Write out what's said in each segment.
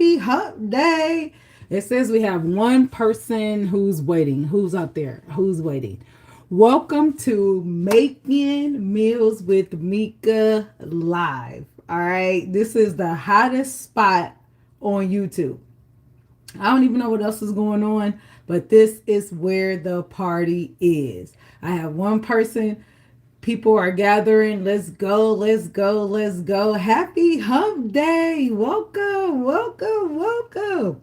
Happy Hump Day. It says we have one person who's waiting. Who's up there? Who's waiting? Welcome to Making Meals with Meka Live. All right. This is the hottest spot on YouTube. I don't even know what else is going on, but this is where the party is. I have one person. People are gathering. Let's go, let's go, let's go. Happy Hump Day. Welcome, welcome, welcome.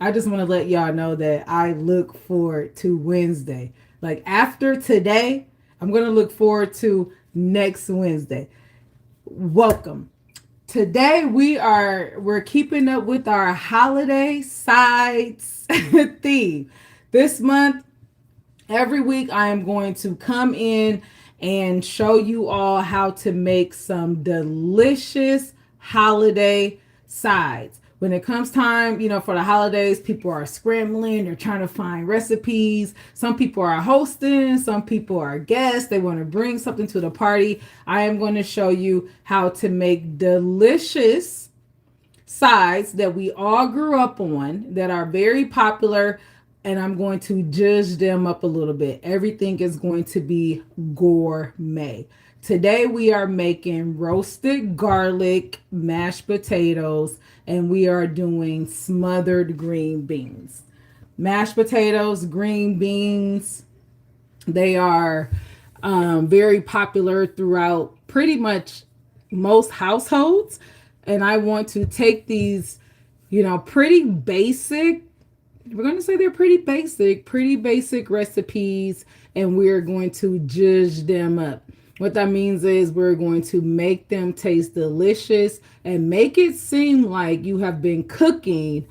I just want to let y'all know that I look forward to Wednesday. Like after today, I'm going to look forward to next Wednesday. Welcome. Today we're keeping up with our holiday sides theme. This month, every week I am going to come in and show you all how to make some delicious holiday sides. When it comes time, for the holidays, people are scrambling. They're trying to find recipes. Some people are hosting. Some people are guests. They want to bring something to the party. I am going to show you how to make delicious sides that we all grew up on that are very popular. And I'm going to judge them up a little bit. Everything is going to be gourmet. Today we are making roasted garlic mashed potatoes, and we are doing smothered green beans. Mashed potatoes, green beans, they are very popular throughout pretty much most households. And I want to take these, pretty basic, we're going to say they're pretty basic recipes, and we're going to judge them up. What that means is we're going to make them taste delicious and make it seem like you have been cooking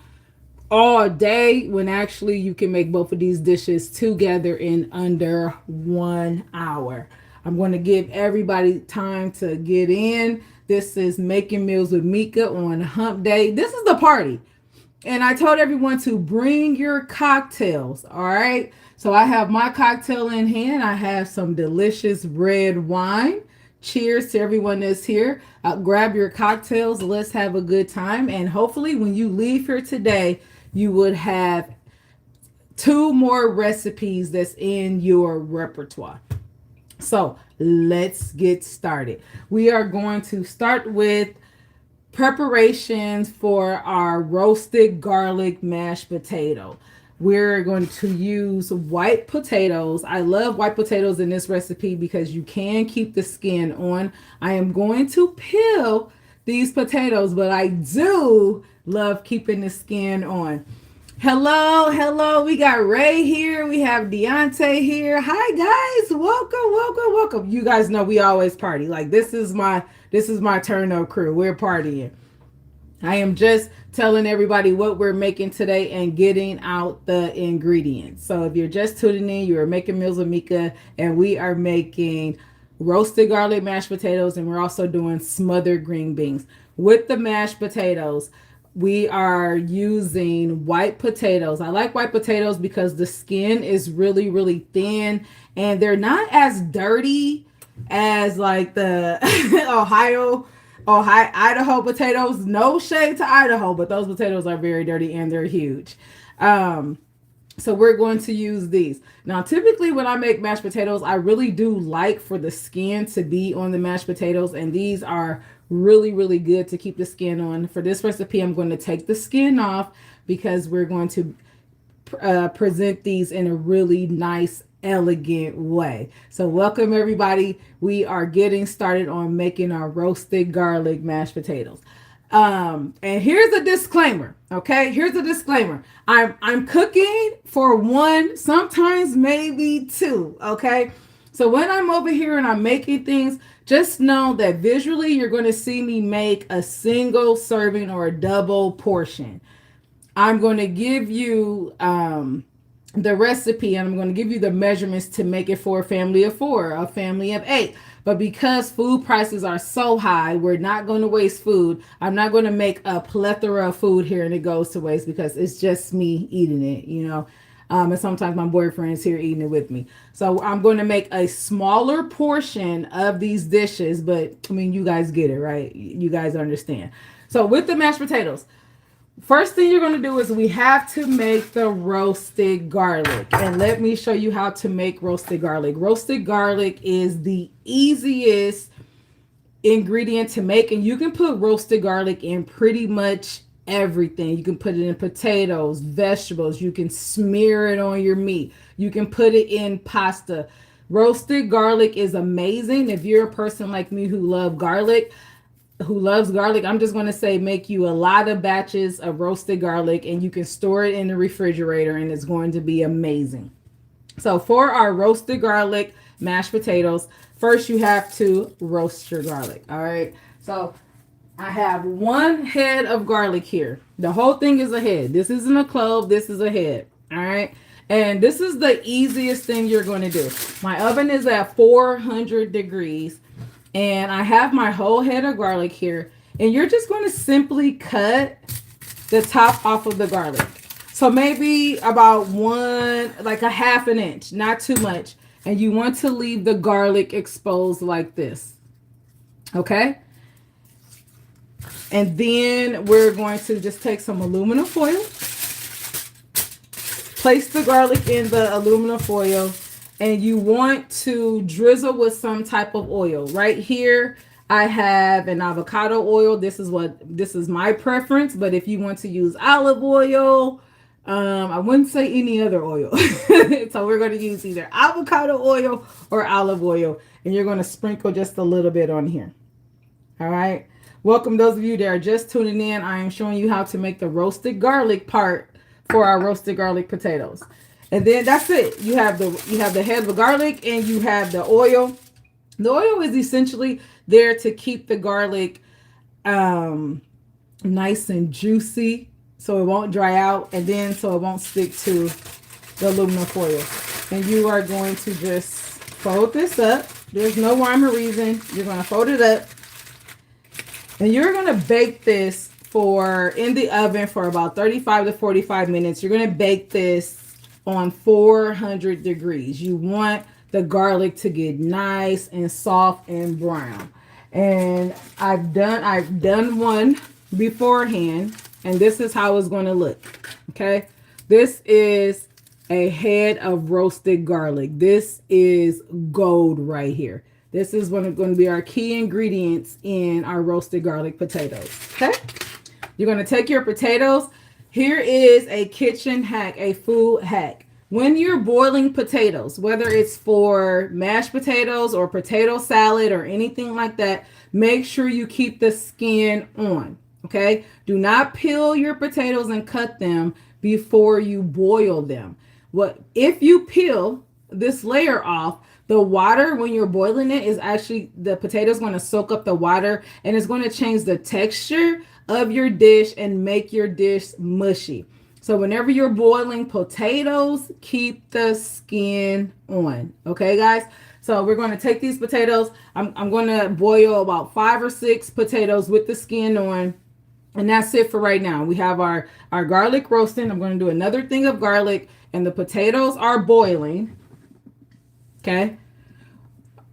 all day when actually you can make both of these dishes together in under 1 hour. I'm going to give everybody time to get in. This is Making Meals with Meka on Hump Day. This is the party. And I told everyone to bring your cocktails, all right? So I have my cocktail in hand. I have some delicious red wine. Cheers to everyone that's here. Grab your cocktails. Let's have a good time. And hopefully when you leave here today, you would have 2 more recipes that's in your repertoire. So let's get started. We are going to start with preparations for our roasted garlic mashed potato. We're going to use white potatoes. I love white potatoes in this recipe because you can keep the skin on. I am going to peel these potatoes, but I do love keeping the skin on. Hello. We got Ray here. We have Deontay here. Hi guys. Welcome. You guys know we always party. Like this is my turn up crew. We're partying. I am just telling everybody what we're making today and getting out the ingredients. So if you're just tuning in, you are Making Meals with Meka, and we are making roasted garlic mashed potatoes, and we're also doing smothered green beans. With the mashed potatoes, we are using white potatoes. I like white potatoes because the skin is really, really thin, and they're not as dirty as like the Idaho potatoes. No shade to Idaho, but those potatoes are very dirty and they're huge. So we're going to use these. Now, typically when I make mashed potatoes, I really do like for the skin to be on the mashed potatoes, and these are really, really good to keep the skin on. For this recipe, I'm going to take the skin off because we're going to present these in a really nice, elegant way. So welcome everybody. We are getting started on making our roasted garlic mashed potatoes. And here's a disclaimer. Okay, here's a disclaimer. I'm cooking for 1, sometimes maybe 2. Okay, so when I'm over here and I'm making things, just know that visually you're going to see me make a single serving or a double portion. I'm going to give you the recipe, and I'm going to give you the measurements to make it for a family of 4, a family of 8. But because food prices are so high, we're not going to waste food. I'm not going to make a plethora of food here and it goes to waste because it's just me eating it, and sometimes my boyfriend's here eating it with me. So I'm going to make a smaller portion of these dishes, but I mean, you guys get it, right? You guys understand. So with the mashed potatoes, First thing you're going to do is we have to make the roasted garlic. And let me show you how to make roasted garlic. Roasted garlic is the easiest ingredient to make, and you can put roasted garlic in pretty much everything. You can put it in potatoes, vegetables. You can smear it on your meat. You can put it in pasta. Roasted garlic is amazing. If you're a person like me who loves garlic, I'm just going to say make you a lot of batches of roasted garlic, and you can store it in the refrigerator, and it's going to be amazing. So for our roasted garlic mashed potatoes, first you have to roast your garlic. All right. So I have 1 head of garlic here. The whole thing is a head. This isn't a clove. This is a head. All right. And this is the easiest thing you're going to do. My oven is at 400 degrees. And I have my whole head of garlic here. And you're just going to simply cut the top off of the garlic. So maybe about like a half an inch, not too much. And you want to leave the garlic exposed like this. Okay? And then we're going to just take some aluminum foil. Place the garlic in the aluminum foil. And you want to drizzle with some type of oil. Right here, I have an avocado oil. This is my preference. But if you want to use olive oil, I wouldn't say any other oil. So we're going to use either avocado oil or olive oil. And you're going to sprinkle just a little bit on here. All right. Welcome those of you that are just tuning in. I am showing you how to make the roasted garlic part for our roasted garlic potatoes. And then that's it. You have the head of garlic and you have the oil. The oil is essentially there to keep the garlic nice and juicy so it won't dry out, and then so it won't stick to the aluminum foil. And you are going to just fold this up. There's no rhyme or reason. You're going to fold it up. And you're going to bake this in the oven for about 35 to 45 minutes. You're going to bake this on 400 degrees. You want the garlic to get nice and soft and brown. And I've done one beforehand, and this is how it's going to look. Okay? This is a head of roasted garlic. This is gold right here. This is going to be our key ingredients in our roasted garlic potatoes. Okay? You're going to take your potatoes. Here is a kitchen hack, a food hack. When you're boiling potatoes, whether it's for mashed potatoes or potato salad or anything like that, make sure you keep the skin on. Okay? Do not peel your potatoes and cut them before you boil them. If you peel this layer off, the water, when you're boiling it, is actually, the potato is going to soak up the water, and it's going to change the texture of your dish and make your dish mushy. So whenever you're boiling potatoes, keep the skin on. Okay, guys? So we're going to take these potatoes. I'm going to boil about 5 or 6 potatoes with the skin on. And that's it for right now. We have our garlic roasting. I'm going to do another thing of garlic, and the potatoes are boiling. Okay.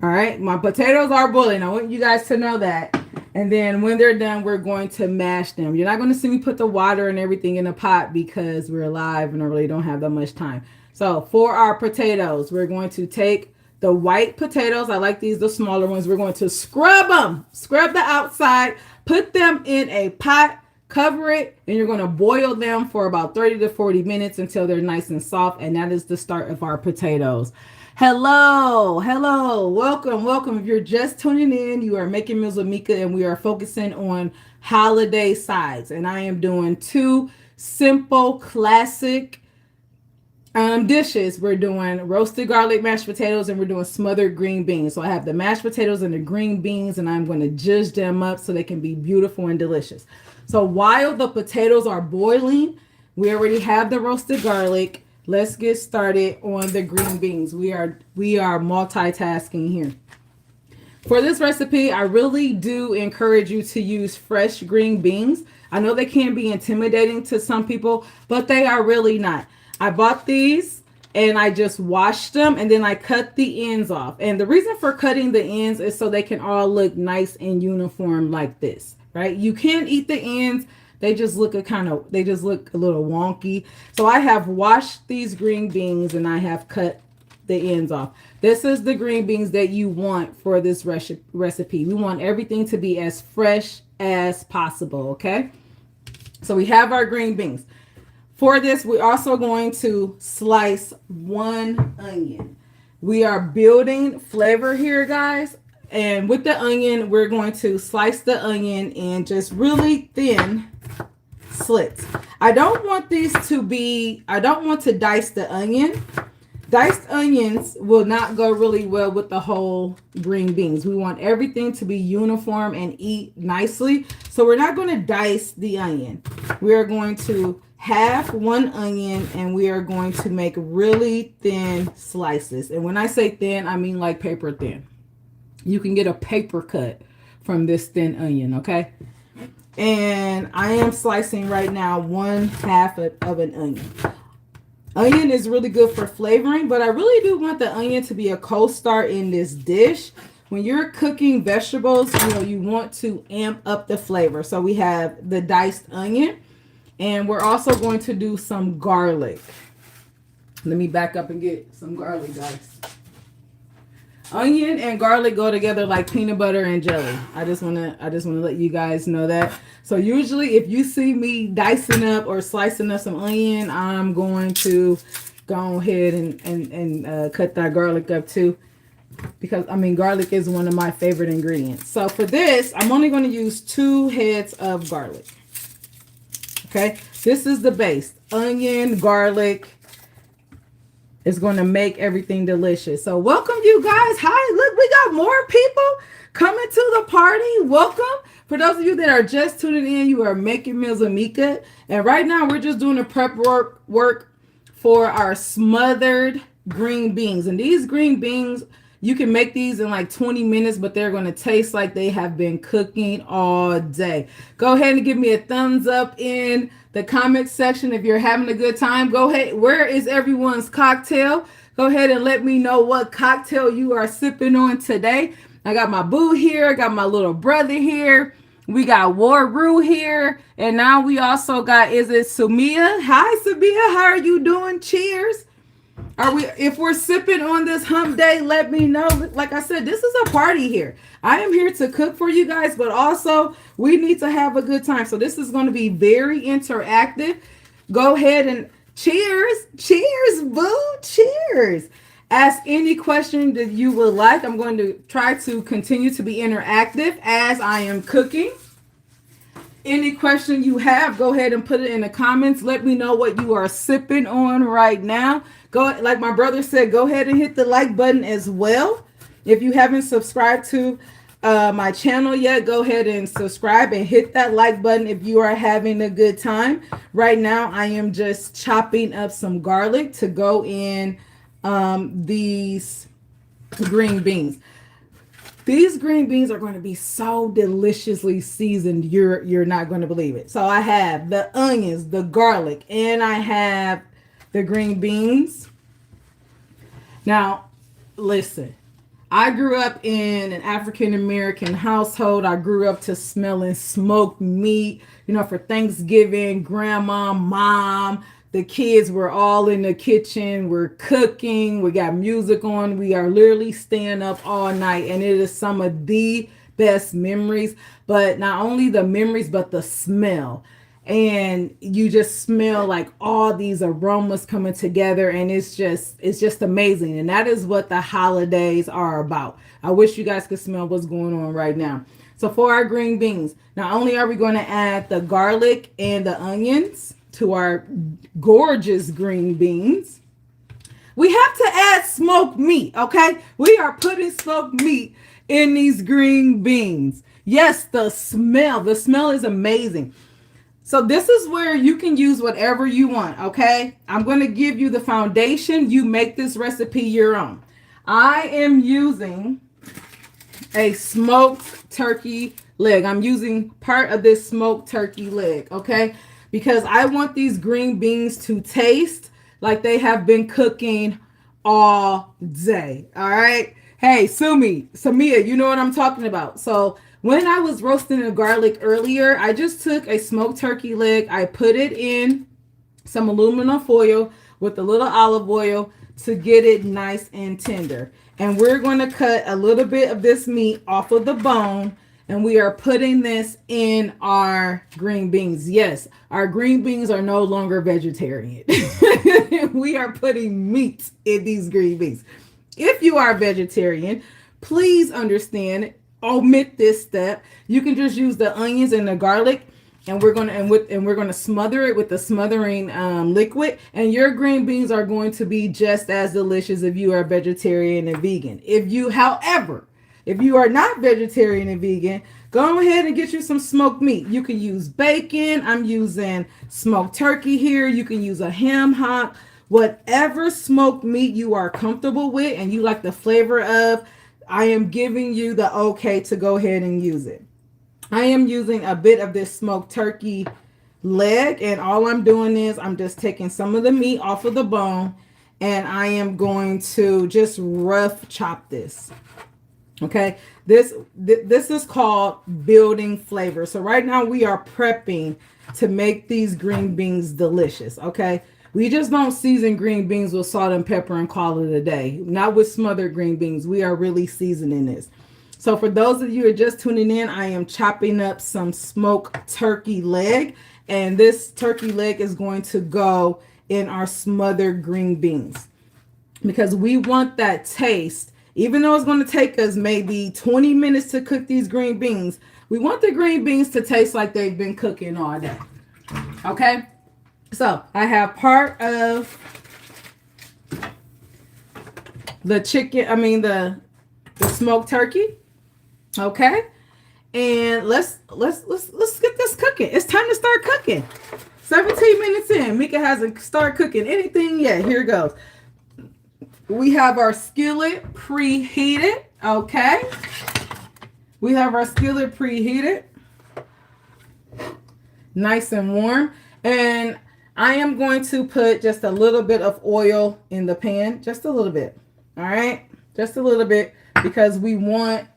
All right. My potatoes are boiling. I want you guys to know that. And then when they're done, we're going to mash them. You're not going to see me put the water and everything in a pot because we're live and I really don't have that much time. So for our potatoes, we're going to take the white potatoes. I like these, the smaller ones. We're going to scrub them, scrub the outside, put them in a pot, cover it, and you're going to boil them for about 30 to 40 minutes until they're nice and soft. And that is the start of our potatoes. Hello, welcome. If you're just tuning in, you are making meals with Meka, and we are focusing on holiday sides. And I am doing 2 simple classic dishes. We're doing roasted garlic mashed potatoes, and we're doing smothered green beans. So I have the mashed potatoes and the green beans, and I'm going to zhuzh them up so they can be beautiful and delicious. So while the potatoes are boiling, we already have the roasted garlic. Let's get started on the green beans. We are multitasking here. For this recipe, I really do encourage you to use fresh green beans. I know they can be intimidating to some people, but they are really not. I bought these and I just washed them, and then I cut the ends off. And the reason for cutting the ends is so they can all look nice and uniform like this, right? You can eat the ends. they just look a little wonky. So I have washed these green beans and I have cut the ends off. This is the green beans that you want for this recipe. We want everything to be as fresh as possible, okay? So we have our green beans. For this, we're also going to slice one onion. We are building flavor here, guys. And with the onion, we're going to slice the onion in just really thin slits. I don't want to dice the onion. Diced onions will not go really well with the whole green beans. We want everything to be uniform and eat nicely. So we're not going to dice the onion. We are going to half one onion and we are going to make really thin slices. And when I say thin, I mean like paper thin. You can get a paper cut from this thin onion, okay? And I am slicing right now 1/2 of an onion. Onion is really good for flavoring, but I really do want the onion to be a co-star in this dish. When you're cooking vegetables, you want to amp up the flavor. So we have the diced onion, and we're also going to do some garlic. Let me back up and get some garlic, guys. Onion and garlic go together like peanut butter and jelly. I just wanna let you guys know that. So usually if you see me dicing up or slicing up some onion, I'm going to go ahead and cut that garlic up too. Because garlic is one of my favorite ingredients. So for this, I'm only going to use 2 heads of garlic. Okay, this is the base. Onion, garlic. It's going to make everything delicious. So welcome you guys. Hi, look, we got more people coming to the party. Welcome. For those of you that are just tuning in, you are making meals with Meka. And right now we're just doing the prep work for our smothered green beans. And these green beans, you can make these in like 20 minutes, but they're going to taste like they have been cooking all day. Go ahead and give me a thumbs up in the comment section if you're having a good time. Go ahead. Where is everyone's cocktail? Go ahead and let me know what cocktail you are sipping on today. I got my boo here. I got my little brother here. We got Waru here. And now we also got, is it Sumia? Hi, Sumia. How are you doing? Cheers. If we're sipping on this hump day, let me know. Like I said, this is a party here. I am here to cook for you guys, but also we need to have a good time. So this is going to be very interactive. Go ahead and cheers. Cheers, boo. Cheers. Ask any question that you would like. I'm going to try to continue to be interactive as I am cooking. Any question you have, go ahead and put it in the comments. Let me know what you are sipping on right now. Go, like my brother said, go ahead and hit the like button as well. If you haven't subscribed to my channel yet, go ahead and subscribe and hit that like button if you are having a good time. Right now, I am just chopping up some garlic to go in these green beans. These green beans are going to be so deliciously seasoned, you're not going to believe it. So I have the onions, the garlic, and I have the green beans. Now, listen, I grew up in an African-American household. I grew up to smelling smoked meat, for Thanksgiving, grandma, mom, the kids were all in the kitchen. We're cooking. We got music on. We are literally staying up all night. And it is some of the best memories. But not only the memories, but the smell. And you just smell like all these aromas coming together. And it's just amazing. And that is what the holidays are about. I wish you guys could smell what's going on right now. So for our green beans, not only are we going to add the garlic and the onions to our gorgeous green beans, we have to add smoked meat, okay? We are putting smoked meat in these green beans. Yes, the smell is amazing. So this is where you can use whatever you want, okay? I'm going to give you the foundation. You make this recipe your own. I am using a smoked turkey leg. I'm using part of this smoked turkey leg, okay? Because I want these green beans to taste like they have been cooking all day. All right. Hey, Samia, you know what I'm talking about. So When I was roasting the garlic earlier, I just took a smoked turkey leg. I put it in some aluminum foil with a little olive oil to get it nice and tender. And we're going to cut a little bit of this meat off of the bone, and we are putting this in our green beans. Yes, our green beans are no longer vegetarian. We are putting meat in these green beans. If you are vegetarian, please understand, omit this step. You can just use the onions and the garlic, and we're gonna smother it with the smothering liquid. And your green beans are going to be just as delicious if you are vegetarian and vegan. However, if you are not vegetarian and vegan, go ahead and get you some smoked meat. You can use bacon. I'm using smoked turkey here. You can use a ham hock. Whatever smoked meat you are comfortable with and you like the flavor of, I am giving you the okay to go ahead and use it. I am using a bit of this smoked turkey leg, and all I'm doing is I'm just taking some of the meat off of the bone, and I am going to just rough chop this. Okay, this is called building flavor. So right now we are prepping to make these green beans delicious. Okay, we just don't season green beans with salt and pepper and call it a day. Not with smothered green beans. We are really seasoning this. So for those of you who are just tuning in, I am chopping up some smoked turkey leg, and this turkey leg is going to go in our smothered green beans because we want that taste. Even though it's going to take us maybe 20 minutes to cook these green beans, we want the green beans to taste like they've been cooking all day. Okay? So I have part of the the smoked turkey. Okay? And let's get this cooking. It's time to start cooking. 17 minutes in. Meka hasn't started cooking anything yet. Here it goes. We have our skillet preheated. Okay. We have our skillet preheated. Nice and warm. And I am going to put just a little bit of oil in the pan. Just a little bit. All right. Just a little bit, because we want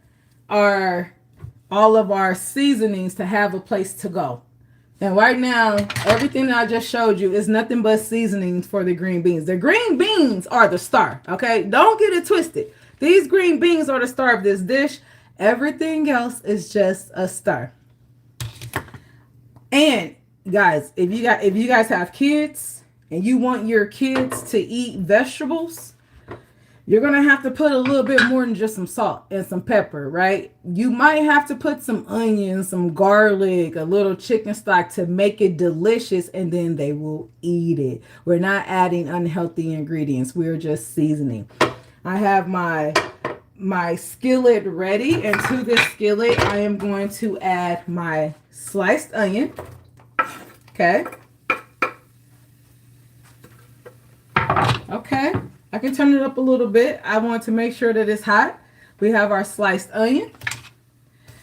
all of our seasonings to have a place to go. And right now, everything that I just showed you is nothing but seasonings for the green beans. The green beans are the star, okay? Don't get it twisted. These green beans are the star of this dish. Everything else is just a star. And guys, if you guys have kids and you want your kids to eat vegetables, you're going to have to put a little bit more than just some salt and some pepper, right? You might have to put some onions, some garlic, a little chicken stock to make it delicious, and then they will eat it. We're not adding unhealthy ingredients. We're just seasoning. I have my skillet ready, and to this skillet, I am going to add my sliced onion. Okay. Okay. I can turn it up a little bit. I want to make sure that it's hot. We have our sliced onion.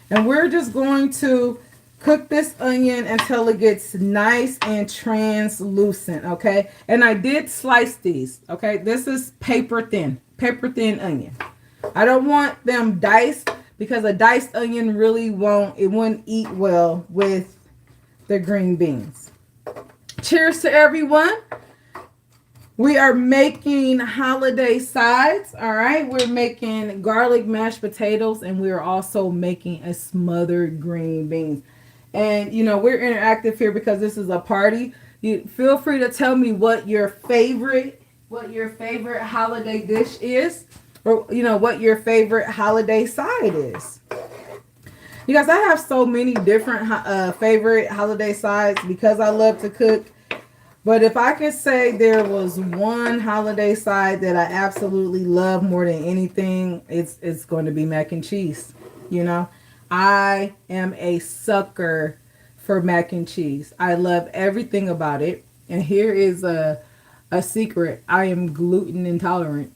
And we're just going to cook this onion until it gets nice and translucent, okay? And I did slice these, okay? This is paper thin onion. I don't want them diced because a diced onion really wouldn't eat well with the green beans. Cheers to everyone. We are making holiday sides, all right? We're making garlic mashed potatoes, and we're also making a smothered green beans. And, you know, we're interactive here because this is a party. You feel free to tell me what your favorite holiday dish is, or, you know, what your favorite holiday side is. You guys, I have so many different favorite holiday sides because I love to cook. But if I could say there was one holiday side that I absolutely love more than anything, it's going to be mac and cheese. You know, I am a sucker for mac and cheese. I love everything about it. And here is a secret. I am gluten intolerant.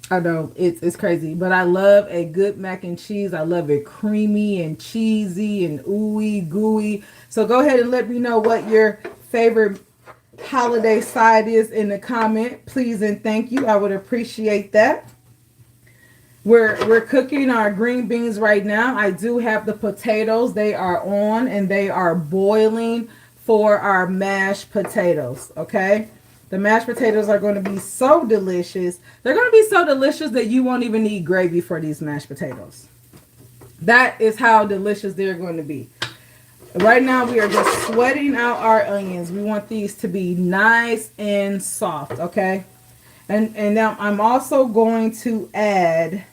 I know it's crazy, but I love a good mac and cheese. I love it creamy and cheesy and ooey gooey. So go ahead and let me know what your favorite holiday side is in the comment, please and thank you. I would appreciate that. We're cooking our green beans right now. I do have the potatoes. They are on and they are boiling for our mashed potatoes, okay? The mashed potatoes are going to be so delicious. They're going to be so delicious that you won't even need gravy for these mashed potatoes. That is how delicious they're going to be. Right now we are just sweating out our onions. We want these to be nice and soft, okay? And now I'm also going to add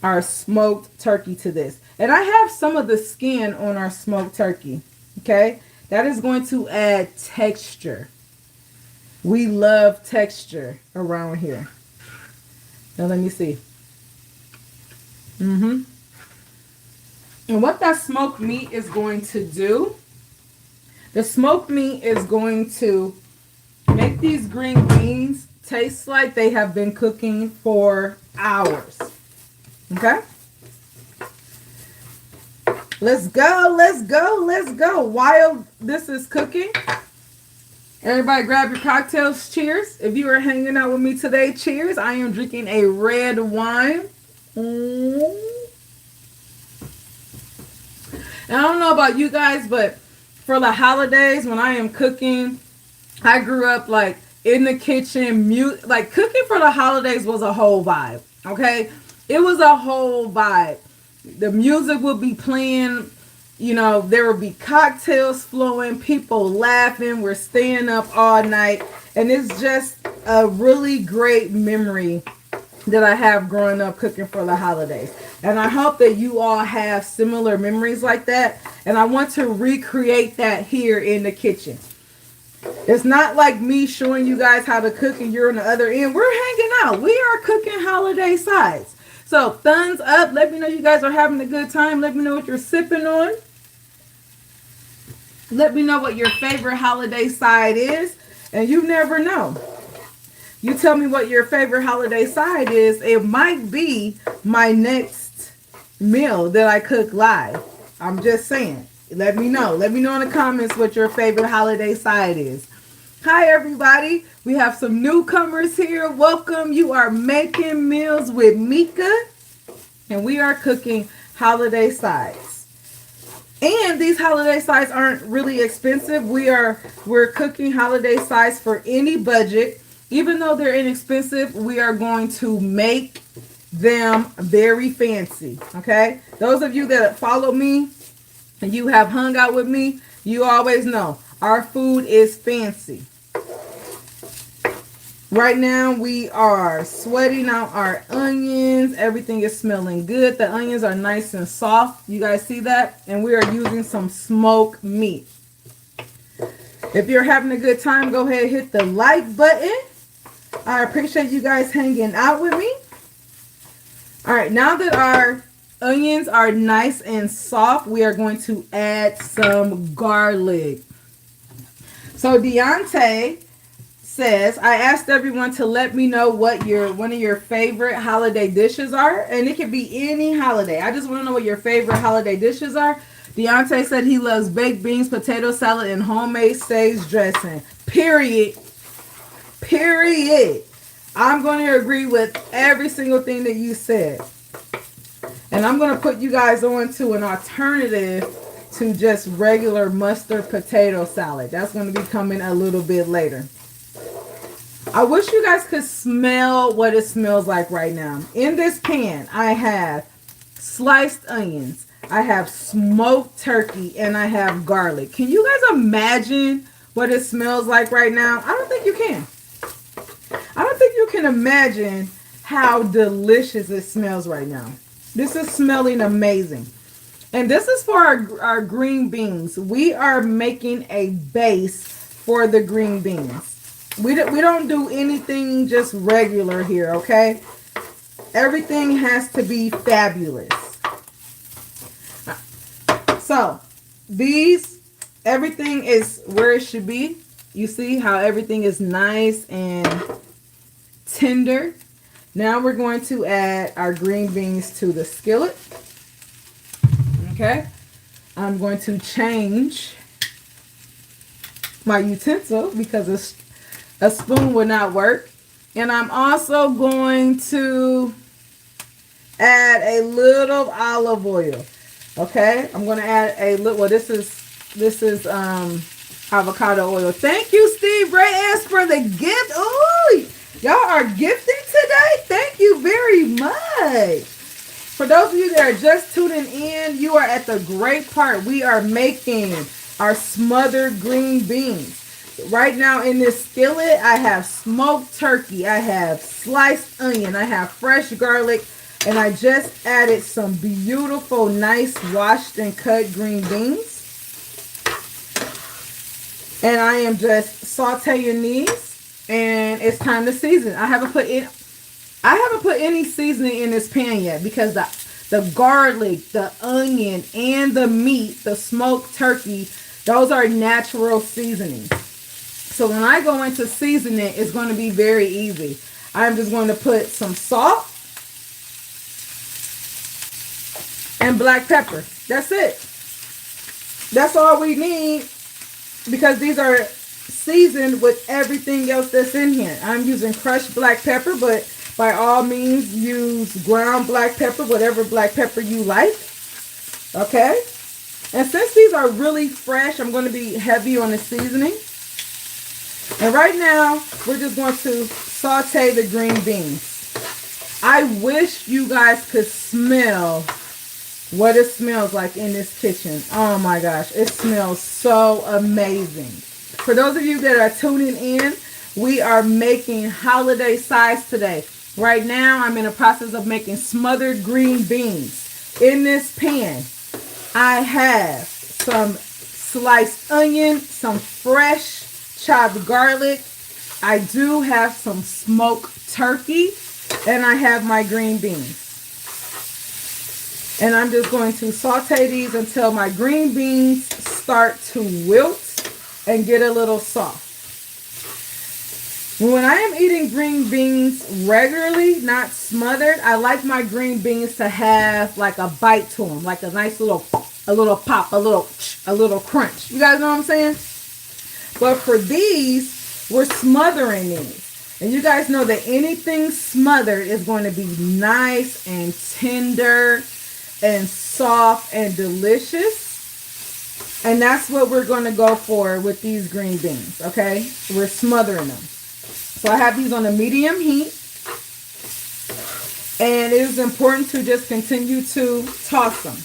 our smoked turkey to this. And I have some of the skin on our smoked turkey, okay? That is going to add texture. We love texture around here. Now let me see. And what that smoked meat is going to do, the smoked meat is going to make these green beans taste like they have been cooking for hours. Okay? Let's go, let's go, let's go. While this is cooking, everybody grab your cocktails. Cheers. If you are hanging out with me today, cheers. I am drinking a red wine. And I don't know about you guys, but for the holidays when I am cooking, I grew up like in the kitchen. Like cooking for the holidays was a whole vibe. Okay? It was a whole vibe. The music would be playing, you know, there would be cocktails flowing, people laughing, we're staying up all night. And it's just a really great memory that I have growing up cooking for the holidays. And I hope that you all have similar memories like that. And I want to recreate that here in the kitchen. It's not like me showing you guys how to cook and you're on the other end. We're hanging out. We are cooking holiday sides. So thumbs up. Let me know you guys are having a good time. Let me know what you're sipping on. Let me know what your favorite holiday side is. And you never know. You tell me what your favorite holiday side is. It might be my next meal that I cook live. I'm just saying. Let me know. Let me know in the comments what your favorite holiday side is. Hi, everybody. We have some newcomers here. Welcome. You are making meals with Meka. And we are cooking holiday sides. And these holiday sides aren't really expensive. We're cooking holiday sides for any budget. Even though they're inexpensive, we are going to make them very fancy. Okay? Those of you that follow me and you have hung out with me, you always know our food is fancy. Right now we are sweating out our onions. Everything is smelling good. The onions are nice and soft. You guys see that? And we are using some smoked meat. If you're having a good time, go ahead and hit the like button. I appreciate you guys hanging out with me. All right, now that our onions are nice and soft, we are going to add some garlic. So Deontay says, I asked everyone to let me know what one of your favorite holiday dishes are. And it can be any holiday. I just want to know what your favorite holiday dishes are. Deontay said he loves baked beans, potato salad, and homemade sage dressing. Period. Period. I'm going to agree with every single thing that you said. And I'm going to put you guys on to an alternative to just regular mustard potato salad. That's going to be coming a little bit later. I wish you guys could smell what it smells like right now. In this pan, I have sliced onions. I have smoked turkey and I have garlic. Can you guys imagine what it smells like right now? I don't think you can. I don't think you can imagine how delicious it smells right now. This is smelling amazing. And this is for our green beans. We are making a base for the green beans. We don't do anything just regular here, okay? Everything has to be fabulous. So, everything is where it should be. You see how everything is nice and tender. Now we're going to add our green beans to the skillet. Okay. I'm going to change my utensil because a spoon would not work. And I'm also going to add a little olive oil. Okay, I'm gonna add a little. Well, this is avocado oil. Thank you, Steve Reyes, for the gift. Oh, y'all are gifting today. Thank you very much. For those of you that are just tuning in, you are at the great part. We are making our smothered green beans. Right now in this skillet, I have smoked turkey, I have sliced onion, I have fresh garlic, and I just added some beautiful, nice washed and cut green beans. And I am just sauteing these, and it's time to season. I haven't put any seasoning in this pan yet because the garlic, the onion, and the meat, the smoked turkey, those are natural seasonings. So when I go into seasoning, it's going to be very easy. I'm just going to put some salt and black pepper. That's it. That's all we need because these are seasoned with everything else that's in here. I'm using crushed black pepper, but by all means use ground black pepper, whatever black pepper you like. Okay? And since these are really fresh, I'm going to be heavy on the seasoning. And right now, we're just going to saute the green beans. I wish you guys could smell what it smells like in this kitchen. Oh my gosh, it smells so amazing. For those of you that are tuning in, we are making holiday sides today. Right now, I'm in the process of making smothered green beans. In this pan, I have some sliced onion, some fresh chopped garlic. I do have some smoked turkey, and I have my green beans. And I'm just going to saute these until my green beans start to wilt and get a little soft. When I am eating green beans regularly, not smothered, I like my green beans to have like a bite to them, like a nice little pop, a little crunch. You guys know what I'm saying? But for these, we're smothering these. And you guys know that anything smothered is going to be nice and tender and soft and delicious. And that's what we're going to go for with these green beans, okay? We're smothering them. So I have these on a medium heat. And it is important to just continue to toss them,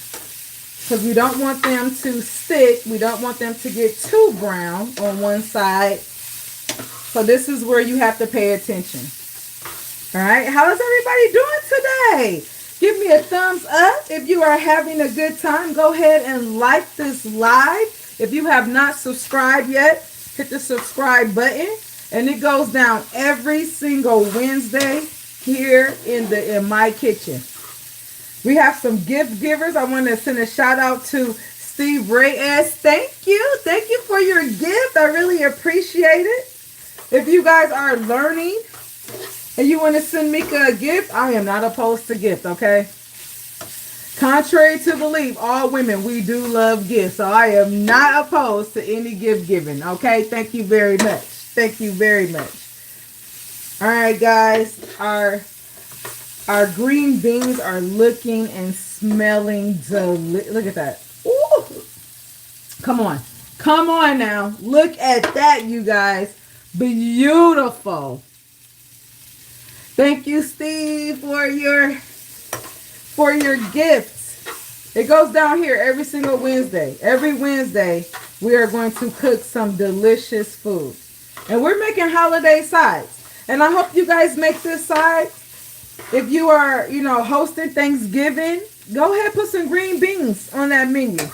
because we don't want them to stick. We don't want them to get too brown on one side. So this is where you have to pay attention. All right. How is everybody doing today? Give me a thumbs up if you are having a good time. Go ahead and like this live. If you have not subscribed yet, hit the subscribe button. And it goes down every single Wednesday here in my kitchen. We have some gift givers. I want to send a shout out to Steve Reyes. Thank you. Thank you for your gift. I really appreciate it. If you guys are learning and you want to send Meka a gift, I am not opposed to gift, okay? Contrary to belief, all women, we do love gifts. So I am not opposed to any gift giving, okay? Thank you very much. Thank you very much. All right, guys. Our green beans are looking and smelling delicious. Look at that. Ooh. Come on. Come on now. Look at that, you guys. Beautiful. Thank you, Steve, for your gifts. It goes down here every single Wednesday. Every Wednesday, we are going to cook some delicious food. And we're making holiday sides. And I hope you guys make this side. If you are, hosting Thanksgiving, go ahead, put some green beans on that menu.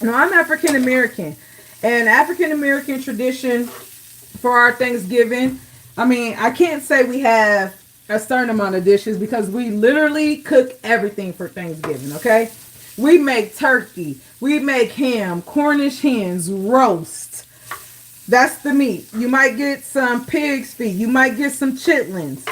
Now, I'm African American. And African American tradition for our Thanksgiving, I can't say we have a certain amount of dishes because we literally cook everything for Thanksgiving, okay? We make turkey. We make ham, Cornish hens, roast. That's the meat. You might get some pig's feet. You might get some chitlins.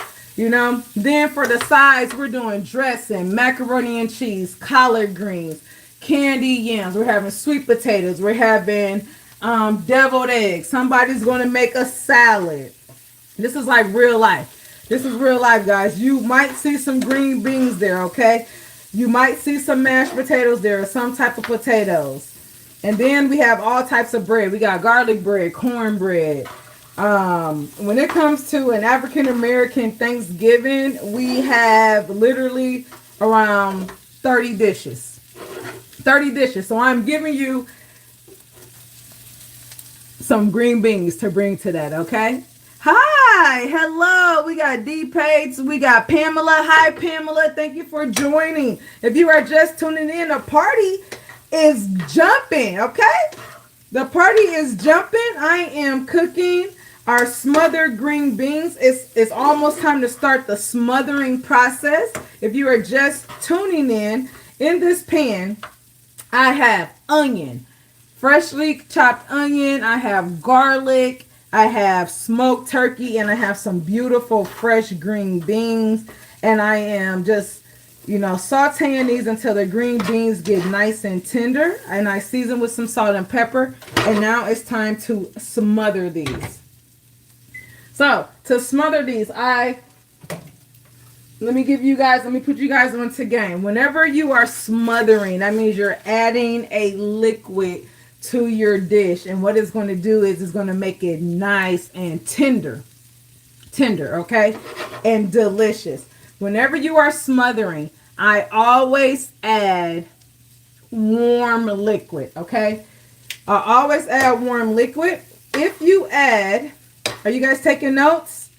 Then for the sides, we're doing dressing, macaroni and cheese, collard greens, candy yams. We're having sweet potatoes. We're having deviled eggs. Somebody's going to make a salad. This is like real life. This is real life, guys. You might see some green beans there, okay? You might see some mashed potatoes there, or some type of potatoes. And then we have all types of bread. We got garlic bread, cornbread. When it comes to an African American Thanksgiving, we have literally around 30 dishes. 30 dishes. So I'm giving you some green beans to bring to that, okay? Hi, hello. We got D Pates, we got Pamela. Hi, Pamela. Thank you for joining. If you are just tuning in, a party is jumping, okay? The party is jumping. I am cooking our smothered green beans. It's almost time to start the smothering process. If you are just tuning in this pan, I have onion, freshly chopped onion. I have garlic. I have smoked turkey, and I have some beautiful fresh green beans. And I am just, sauteing these until the green beans get nice and tender. And I season with some salt and pepper. And now it's time to smother these. So to smother these, let me put you guys onto game. Whenever you are smothering, that means you're adding a liquid to your dish, and what it's going to do is it's going to make it nice and tender, okay, and delicious. Whenever you are smothering, I always add warm liquid, okay? I always add warm liquid. If you add, are you guys taking notes?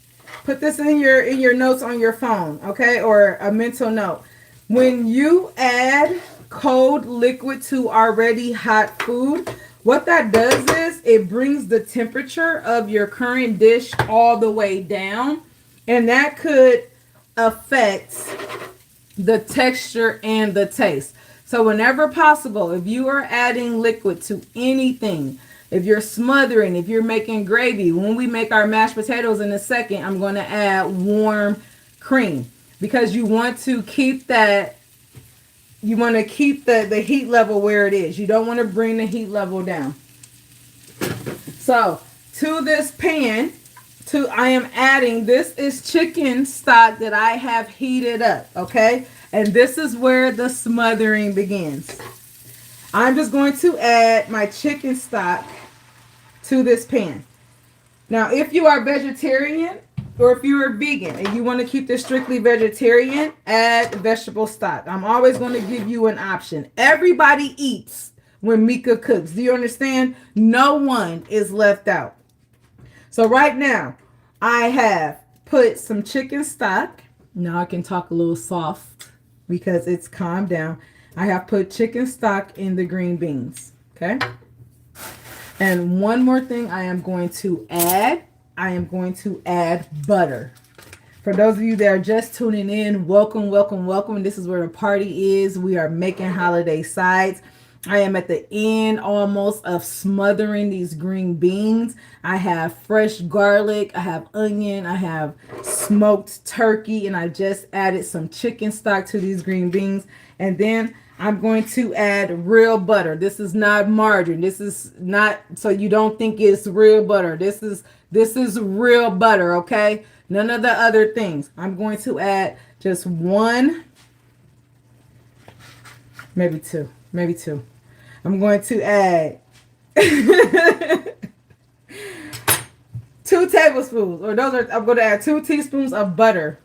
Put this in your notes on your phone, okay, or a mental note. When you add cold liquid to already hot food, what that does is it brings the temperature of your current dish all the way down, and that could affect the texture and the taste. So whenever possible, if you are adding liquid to anything, if you're smothering, if you're making gravy, when we make our mashed potatoes in a second, I'm going to add warm cream, because you want to keep the heat level where it is. You don't want to bring the heat level down. So to this pan, I am adding, this is chicken stock that I have heated up, okay? And this is where the smothering begins. I'm just going to add my chicken stock to this pan. Now, if you are vegetarian or if you're a vegan and you want to keep this strictly vegetarian, add vegetable stock. I'm always going to give you an option. Everybody eats when Meka cooks. Do you understand? No one is left out. So right now, I have put some chicken stock. Now I can talk a little soft because it's calmed down. I have put chicken stock in the green beans. Okay. And one more thing I am going to add butter. For those of you that are just tuning in, welcome, welcome, welcome. This is where the party is. We are making holiday sides. I am at the end almost of smothering these green beans. I have fresh garlic, I have onion, I have smoked turkey, and I just added some chicken stock to these green beans. And then I'm going to add real butter. This is not margarine. This is not, so you don't think it's real butter. This is real butter, okay? None of the other things. I'm going to add just one, maybe two. I'm going to add 2 tablespoons, I'm going to add 2 teaspoons of butter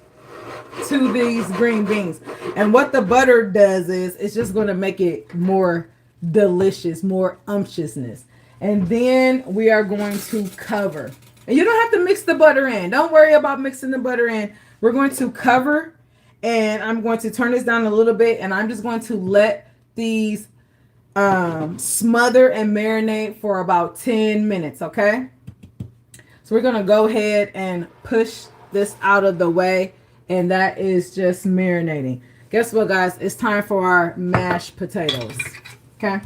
to these green beans. And what the butter does is it's just going to make it more delicious, more umptiousness. And then we are going to cover. And you don't have to mix the butter in. Don't worry about mixing the butter in. We're going to cover, and I'm going to turn this down a little bit, and I'm just going to let these smother and marinate for about 10 minutes, okay? So we're going to go ahead and push this out of the way, and that is just marinating. Guess what, guys? It's time for our mashed potatoes, okay?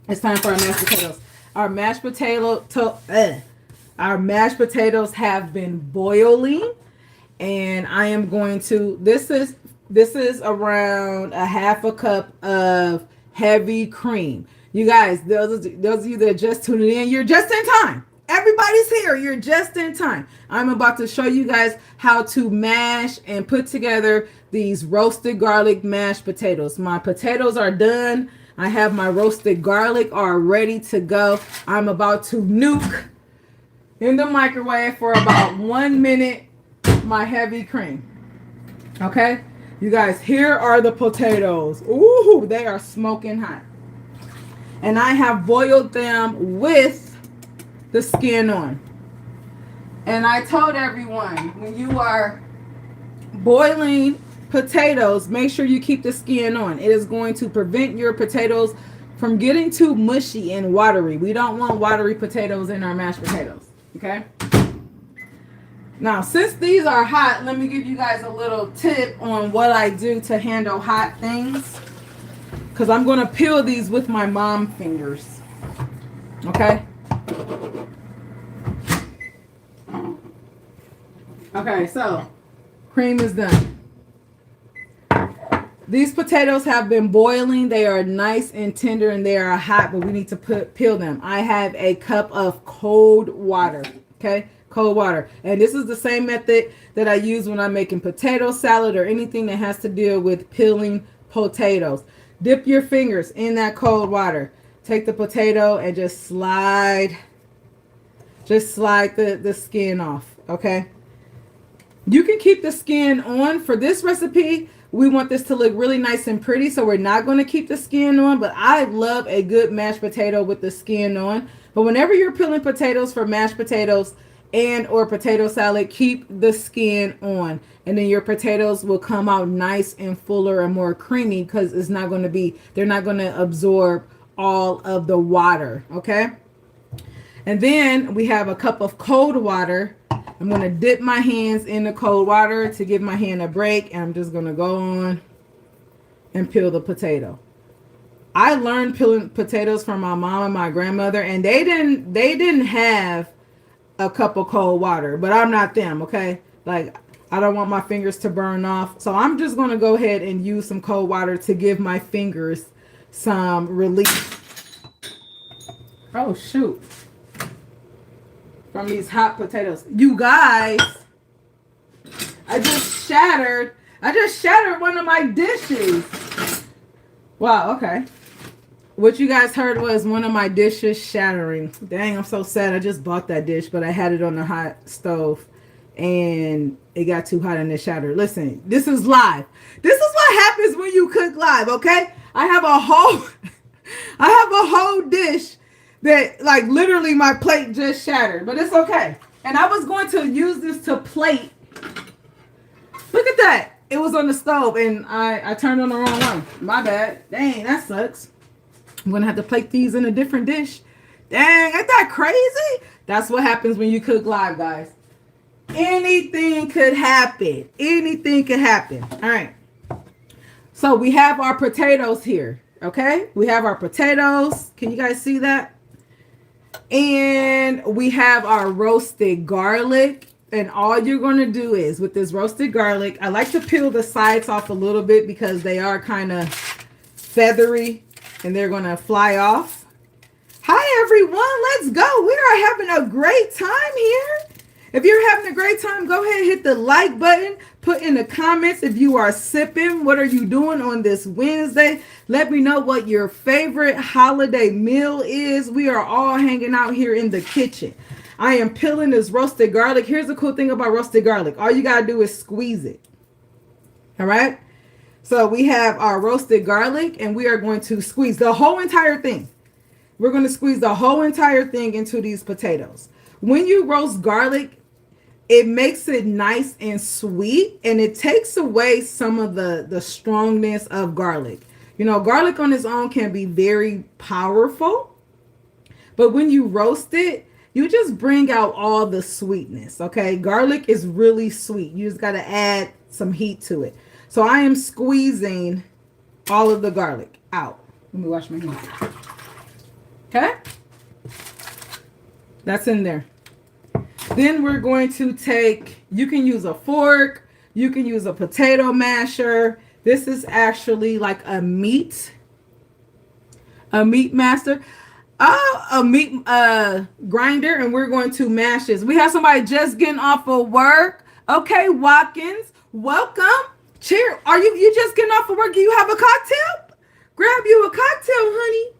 It's time for our mashed potatoes. Our mashed potatoes have been boiling, and I am going to, this is around a half a cup of heavy cream. You guys, those of you that are just tuning in, you're just in time. Everybody's here. You're just in time. I'm about to show you guys how to mash and put together these roasted garlic mashed potatoes. My potatoes are done. I have my roasted garlic all ready to go. I'm about to nuke in the microwave for about 1 minute my heavy cream. Okay, you guys, here are the potatoes. Ooh, they are smoking hot. And I have boiled them with the skin on. And I told everyone, when you are boiling potatoes, make sure you keep the skin on. It is going to prevent your potatoes from getting too mushy and watery. We don't want watery potatoes in our mashed potatoes. Okay? Now, since these are hot, let me give you guys a little tip on what I do to handle hot things. Because I'm going to peel these with my mom fingers. Okay? Okay, so cream is done. These potatoes have been boiling. They are nice and tender and they are hot, but we need to peel them. I have a cup of cold water. Okay? Cold water. And this is the same method that I use when I'm making potato salad or anything that has to deal with peeling potatoes. Dip your fingers in that cold water. Take the potato and just slide the skin off, okay? You can keep the skin on. For this recipe, we want this to look really nice and pretty, so we're not going to keep the skin on, but I love a good mashed potato with the skin on. But whenever you're peeling potatoes for mashed potatoes and or potato salad, keep the skin on, and then your potatoes will come out nice and fuller and more creamy because it's not going to be, they're not going to absorb all of the water. Okay, and then we have a cup of cold water. I'm going to dip my hands in the cold water to give my hand a break, and I'm just going to go on and peel the potato. I learned peeling potatoes from my mom and my grandmother, and they didn't have a cup of cold water, but I'm not them, okay? Like, I don't want my fingers to burn off, so I'm just going to go ahead and use some cold water to give my fingers some relief. Oh, shoot. From these hot potatoes. You guys, I just shattered one of my dishes. Wow, okay. What you guys heard was one of my dishes shattering. Dang, I'm so sad. I just bought that dish, but I had it on the hot stove and it got too hot and it shattered. Listen, this is live. This is what happens when you cook live, okay? I have a whole dish that, like, literally my plate just shattered, but it's okay. And I was going to use this to plate. Look at that. It was on the stove and I turned on the wrong one. My bad. Dang, that sucks. I'm going to have to plate these in a different dish. Dang, ain't that crazy? That's what happens when you cook live, guys. Anything could happen. Anything could happen. All right. So we have our potatoes here. Okay. We have our potatoes. Can you guys see that? And we have our roasted garlic. And all you're going to do is, with this roasted garlic, I like to peel the sides off a little bit because they are kind of feathery and they're going to fly off. Hi, everyone. Let's go. We are having a great time here. If you're having a great time, go ahead and hit the like button. Put in the comments if you are sipping. What are you doing on this Wednesday? Let me know what your favorite holiday meal is. We are all hanging out here in the kitchen. I am peeling this roasted garlic. Here's the cool thing about roasted garlic. All you got to do is squeeze it. All right. So we have our roasted garlic and we are going to squeeze the whole entire thing. We're going to squeeze the whole entire thing into these potatoes. When you roast garlic, it makes it nice and sweet and it takes away some of the strongness of garlic. You know, garlic on its own can be very powerful, but when you roast it, you just bring out all the sweetness, okay? Garlic is really sweet. You just got to add some heat to it. So I am squeezing all of the garlic out. Let me wash my hands. Okay? That's in there. Then we're going to take, you can use a fork, you can use a potato masher. This is actually like a meat master. a meat grinder, and we're going to mash this. We have somebody just getting off of work. Okay, Watkins, welcome. Cheer. Are you just getting off of work? Do you have a cocktail? Grab you a cocktail, honey.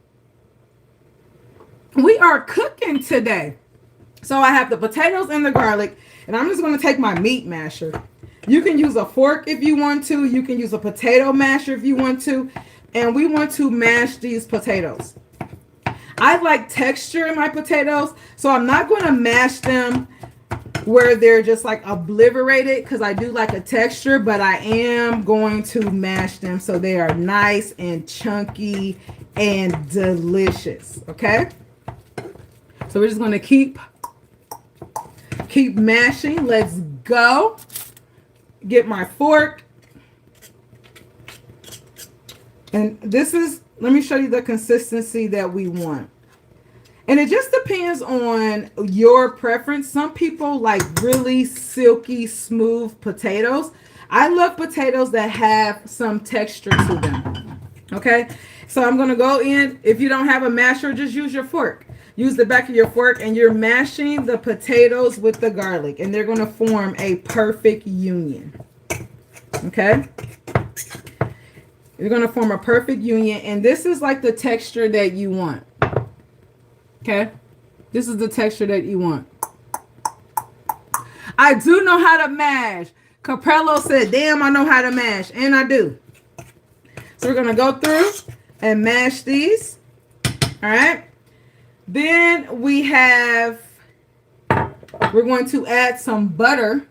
We are cooking today. So I have the potatoes and the garlic, and I'm just going to take my meat masher. You can use a fork if you want to. You can use a potato masher if you want to. And we want to mash these potatoes. I like texture in my potatoes, so I'm not going to mash them where they're just like obliterated, because I do like a texture, but I am going to mash them so they are nice and chunky and delicious. Okay, so we're just going to keep mashing. Let's go. Get my fork. And this is, let me show you the consistency that we want. And it just depends on your preference. Some people like really silky, smooth potatoes. I love potatoes that have some texture to them. Okay, so I'm going to go in. If you don't have a masher, just use your fork. Use the back of your fork, and you're mashing the potatoes with the garlic, and they're going to form a perfect union. Okay, you're going to form a perfect union, and this is like the texture that you want. Okay, this is the texture that you want. I do know how to mash. Caprello said, damn, I know how to mash, and I do. So we're going to go through and mash these. All right. Then we're going to add some butter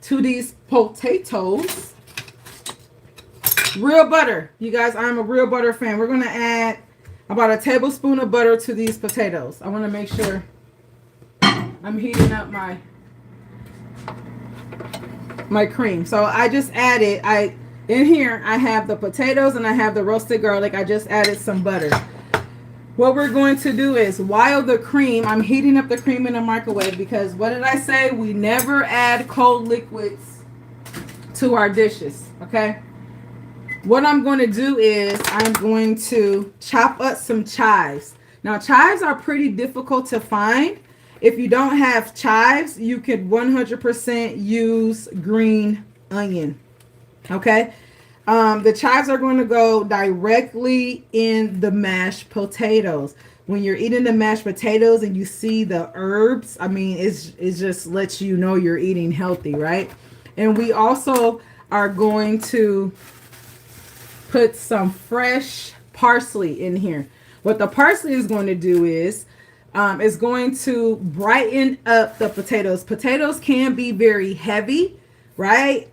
to these potatoes. Real butter. You guys, I'm a real butter fan. We're going to add about a tablespoon of butter to these potatoes. I want to make sure I'm heating up my cream. So I just added, in here I have the potatoes and I have the roasted garlic. I just added some butter. What we're going to do is, while the cream, I'm heating up the cream in the microwave, because what did I say? We never add cold liquids to our dishes, okay? What I'm going to do is I'm going to chop up some chives. Now, chives are pretty difficult to find. If you don't have chives, you could 100% use green onion, okay? The chives are going to go directly in the mashed potatoes. When you're eating the mashed potatoes and you see the herbs, I mean, it just lets you know you're eating healthy, right? And we also are going to put some fresh parsley in here. What the parsley is going to do is it's going to brighten up the potatoes. Potatoes can be very heavy, right?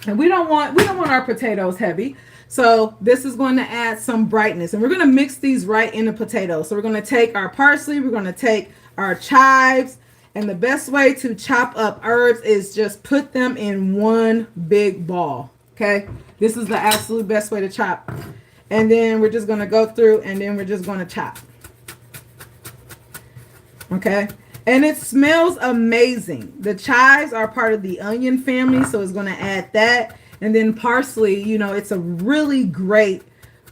And we don't want our potatoes heavy. So this is going to add some brightness. And we're going to mix these right in the potatoes. So we're going to take our parsley, we're going to take our chives, and the best way to chop up herbs is just put them in one big ball. Okay? This is the absolute best way to chop. And then we're just going to go through, and then we're just going to chop. Okay? And it smells amazing. The chives are part of the onion family, so it's going to add that. And then parsley, you know, it's a really great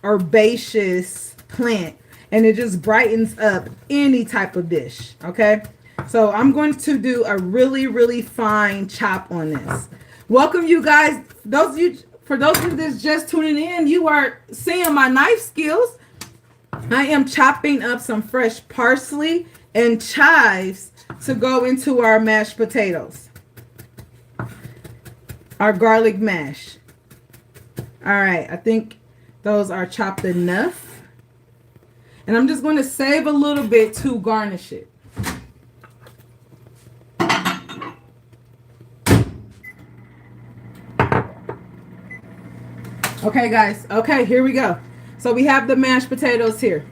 herbaceous plant, and it just brightens up any type of dish. Okay, so I'm going to do a really, really fine chop on this. Welcome, you guys. For those of you that's just tuning in, you are seeing my knife skills. I am chopping up some fresh parsley and chives to go into our mashed potatoes, our garlic mash. All right, I think those are chopped enough, and I'm just going to save a little bit to garnish it. Okay, guys. Okay, here we go. So we have the mashed potatoes here.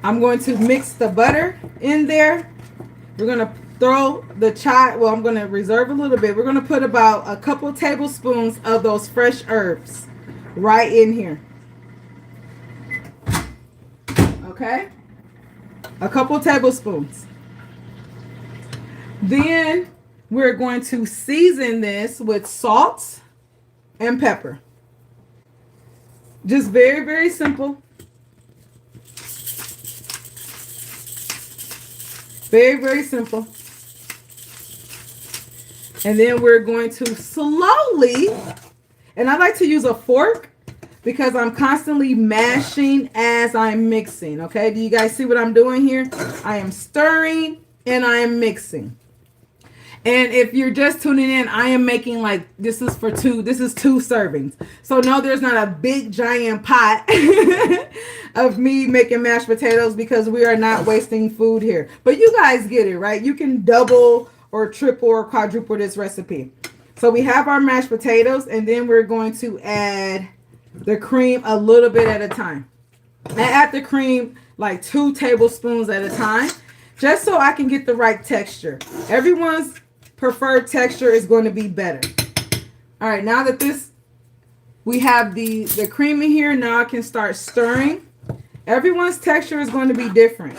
I'm going to mix the butter in there. We're going to throw the chive. Well, I'm going to reserve a little bit. We're going to put about a couple tablespoons of those fresh herbs right in here. Okay? A couple tablespoons. Then we're going to season this with salt and pepper. Just very, very simple. Very, very simple. And then we're going to slowly, and I like to use a fork because I'm constantly mashing as I'm mixing. Okay, do you guys see what I'm doing here? I am stirring and I am mixing. And if you're just tuning in, I am making like, this is two servings. So no, there's not a big giant pot of me making mashed potatoes because we are not wasting food here. But you guys get it, right? You can double or triple or quadruple this recipe. So we have our mashed potatoes, and then we're going to add the cream a little bit at a time. I add the cream like 2 tablespoons at a time, just so I can get the right texture. Everyone's preferred texture is going to be better. All right, now that we have the cream in here, now I can start stirring. Everyone's texture is going to be different.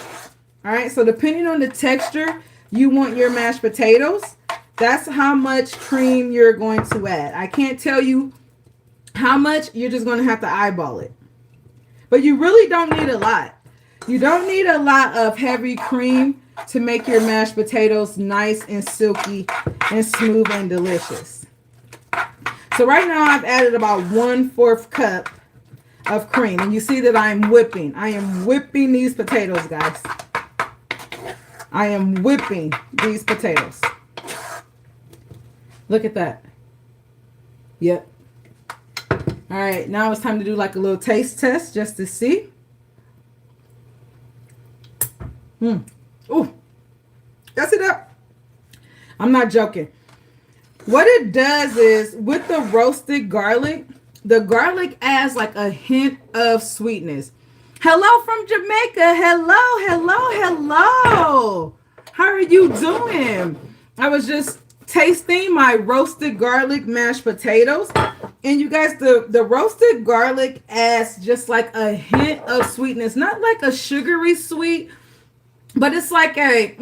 All right, so depending on the texture you want your mashed potatoes, that's how much cream you're going to add. I can't tell you how much, you're just going to have to eyeball it. But you really don't need a lot. You don't need a lot of heavy cream to make your mashed potatoes nice and silky and smooth and delicious. So right now I've added about 1/4 cup of cream, and you see that I'm whipping. I am whipping these potatoes, guys. I am whipping these potatoes. Look at that. Yep. All right, now it's time to do like a little taste test just to see. Ooh, that's it up. I'm not joking. What it does is, with the roasted garlic, the garlic adds like a hint of sweetness. Hello from Jamaica. Hello, hello, hello. How are you doing? I was just tasting my roasted garlic mashed potatoes. And you guys, the roasted garlic adds just like a hint of sweetness. Not like a sugary sweet, but it's like a,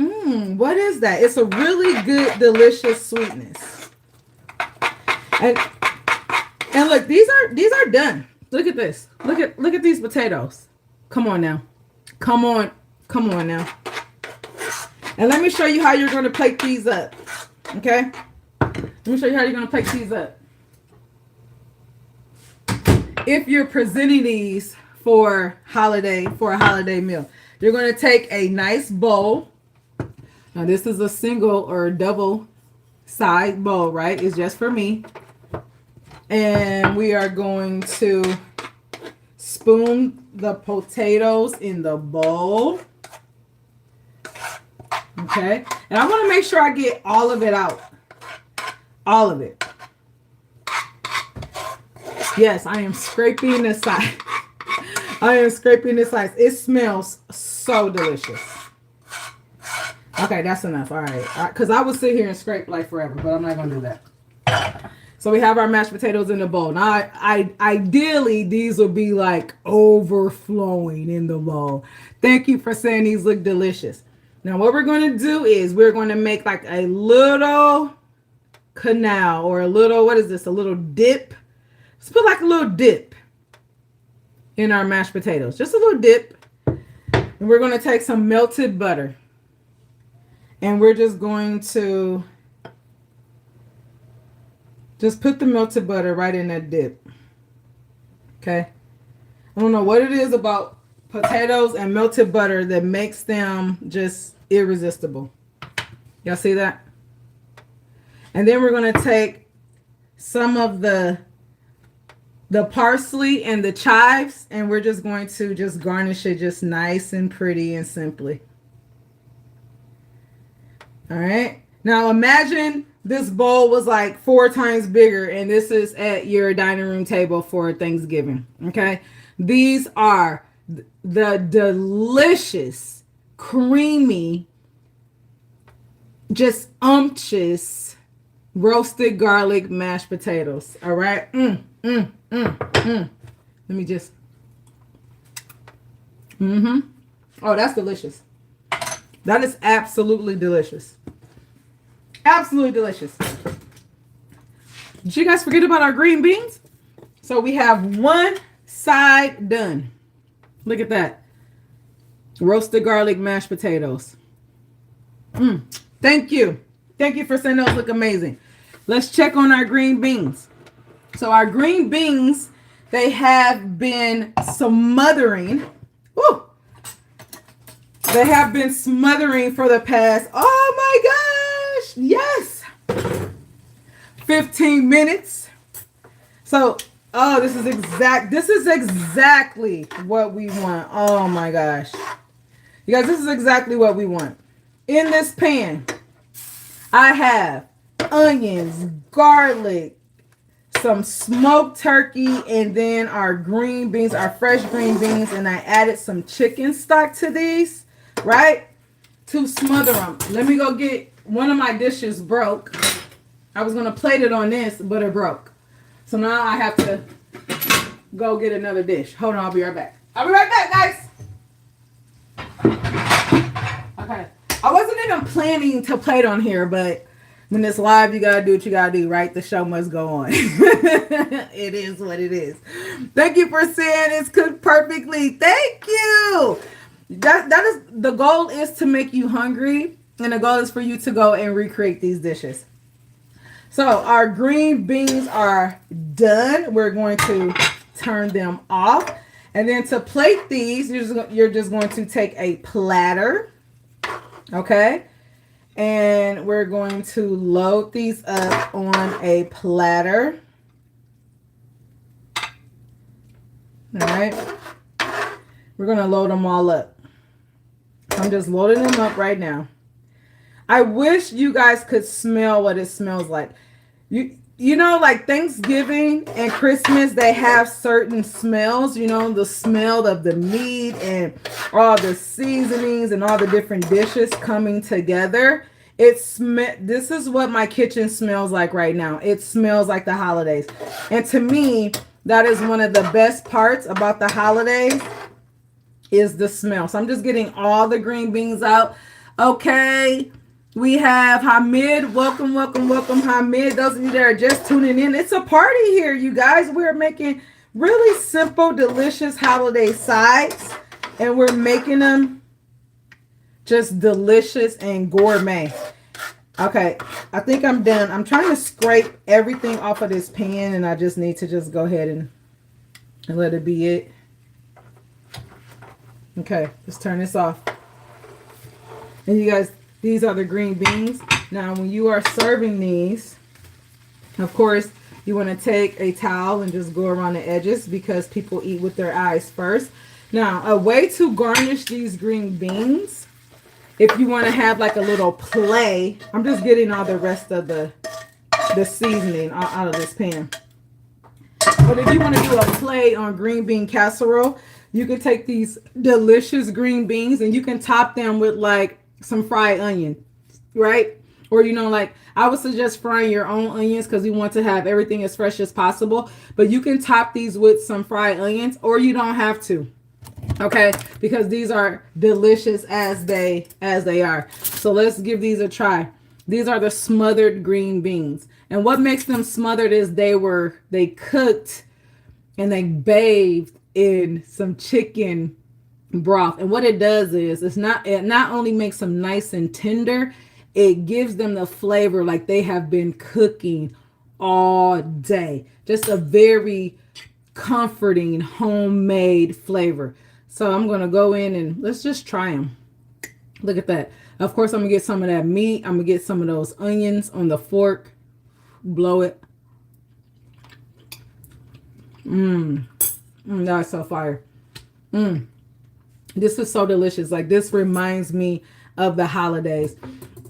what is that? It's a really good, delicious sweetness. And look, these are done. Look at this. Look at these potatoes. Come on now. Come on now. And let me show you how you're going to plate these up. Okay? Let me show you how you're going to plate these up. If you're presenting these for a holiday meal, you're going to take a nice bowl. Now this is a single or double side bowl, right? It's just for me. And we are going to spoon the potatoes in the bowl. Okay. And I want to make sure I get all of it out. All of it. Yes, I am scraping the side. I am scraping the sides. It smells so delicious. Okay, that's enough. All right. Because I would sit here and scrape like forever, but I'm not going to do that. So we have our mashed potatoes in the bowl. Now, ideally, these will be like overflowing in the bowl. Thank you for saying these look delicious. Now, what we're going to do is we're going to make like a little canal, or a little, what is this? A little dip. Let's put like a little dip in our mashed potatoes. Just a little dip. And we're going to take some melted butter. And we're just going to just put the melted butter right in that dip. Okay. I don't know what it is about potatoes and melted butter that makes them just irresistible. Y'all see that? And then we're going to take some of the parsley and the chives, and we're just going to just garnish it just nice and pretty and simply. All right. Now imagine this bowl was like 4 times bigger, and this is at your dining room table for Thanksgiving. Okay. These are the delicious, creamy, just umptious roasted garlic mashed potatoes. All right. Let me just. Oh, that's delicious. That is absolutely delicious. Absolutely delicious. Did you guys forget about our green beans? So we have one side done. Look at that. Roasted garlic mashed potatoes. Thank you. Thank you for saying those look amazing. Let's check on our green beans. So our green beans, they have been smothering. Woo! They have been smothering for the past, oh my gosh, yes, 15 minutes. So, oh, this is exactly what we want. Oh my gosh. You guys, this is exactly what we want. In this pan, I have onions, garlic, some smoked turkey, and then our green beans, our fresh green beans, and I added some chicken stock to these, right? To smother them. Let me go get, one of my dishes broke. I was going to plate it on this, but it broke. So now I have to go get another dish. Hold on, I'll be right back. I'll be right back, guys. Okay. I wasn't even planning to plate on here, but when it's live, you gotta do what you gotta do, right? The show must go on. It is what it is. Thank you for saying it's cooked perfectly. Thank you. That is the goal, is to make you hungry, and the goal is for you to go and recreate these dishes. So our green beans are done. We're going to turn them off, and then to plate these, you're just going to take a platter, okay? And we're going to load these up on a platter. All right. We're going to load them all up. I'm just loading them up right now. I wish you guys could smell what it smells like. You know, like Thanksgiving and Christmas, they have certain smells, you know, the smell of the meat and all the seasonings and all the different dishes coming together. This is what my kitchen smells like right now. It smells like the holidays. And to me, that is one of the best parts about the holidays, is the smell. So I'm just getting all the green beans out. Okay. We have Hamid. Welcome, welcome, welcome, Hamid. Those of you that are just tuning in, it's a party here, you guys. We're making really simple, delicious holiday sides, and we're making them just delicious and gourmet. Okay, I think I'm done. I'm trying to scrape everything off of this pan, and I just need to just go ahead and let it be it. Okay, let's turn this off. And you guys, these are the green beans. Now, when you are serving these, of course, you want to take a towel and just go around the edges, because people eat with their eyes first. Now, a way to garnish these green beans, if you want to have like a little play, I'm just getting all the rest of the seasoning out of this pan. But if you want to do a play on green bean casserole, you can take these delicious green beans and you can top them with like some fried onion, right? Or, you know, like I would suggest frying your own onions, because we want to have everything as fresh as possible. But you can top these with some fried onions, or you don't have to. Okay, because these are delicious as they are. So let's give these a try. These are the smothered green beans. And what makes them smothered is they cooked and they bathed in some chicken broth. And what it does is it not only makes them nice and tender, it gives them the flavor like they have been cooking all day. Just a very comforting homemade flavor. So I'm going to go in and let's just try them. Look at that. Of course, I'm going to get some of that meat. I'm going to get some of those onions on the fork. Blow it. That's so fire. This is so delicious. Like, this reminds me of the holidays.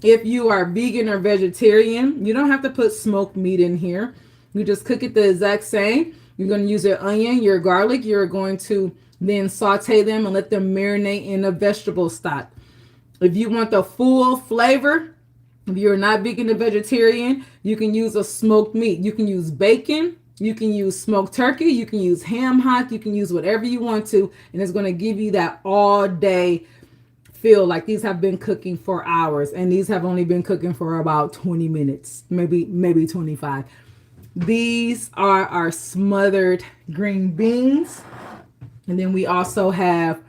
If you are vegan or vegetarian, you don't have to put smoked meat in here. You just cook it the exact same. You're going to use your onion, your garlic. You're going to then saute them and let them marinate in a vegetable stock. If you want the full flavor, if you're not vegan or vegetarian, you can use a smoked meat. You can use bacon. You can use smoked turkey. You can use ham hock. You can use whatever you want to. And it's going to give you that all day feel. Like these have been cooking for hours. And these have only been cooking for about 20 minutes. Maybe 25. These are our smothered green beans. And then we also have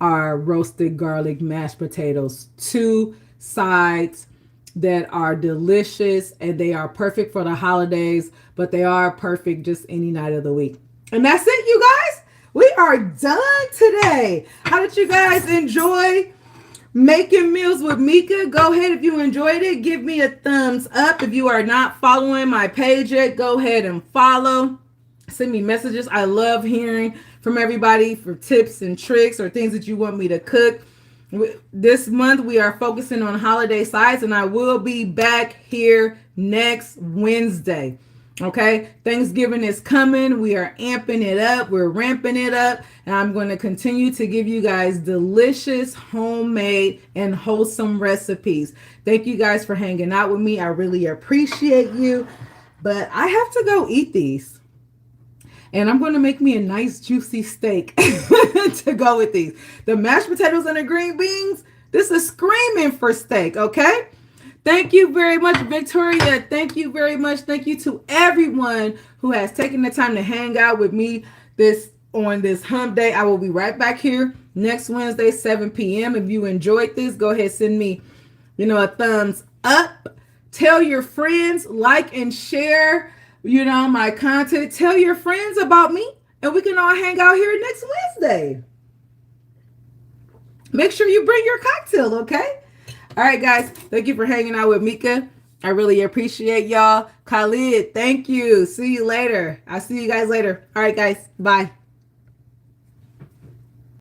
our roasted garlic mashed potatoes. 2 sides that are delicious, and they are perfect for the holidays, but they are perfect just any night of the week. And that's it, you guys. We are done today. How did you guys enjoy making meals with Meka? Go ahead, if you enjoyed it, give me a thumbs up. If you are not following my page yet, go ahead and follow. Send me messages. I love hearing from everybody for tips and tricks or things that you want me to cook. This month we are focusing on holiday sides, and I will be back here next Wednesday. Okay, Thanksgiving is coming. We are amping it up. We're ramping it up. And I'm going to continue to give you guys delicious, homemade, and wholesome recipes. Thank you guys for hanging out with me. I really appreciate you. But I have to go eat these. And I'm going to make me a nice, juicy steak to go with these. The mashed potatoes and the green beans, this is screaming for steak, okay? Thank you very much, Victoria. Thank you very much. Thank you to everyone who has taken the time to hang out with me on this hump day. I will be right back here next Wednesday, 7 p.m. If you enjoyed this, go ahead, send me, a thumbs up. Tell your friends, like and share, my content. Tell your friends about me, and we can all hang out here next Wednesday. Make sure you bring your cocktail, okay? All right, guys. Thank you for hanging out with Meka. I really appreciate y'all. Khalid, thank you. See you later. I'll see you guys later. All right, guys. Bye.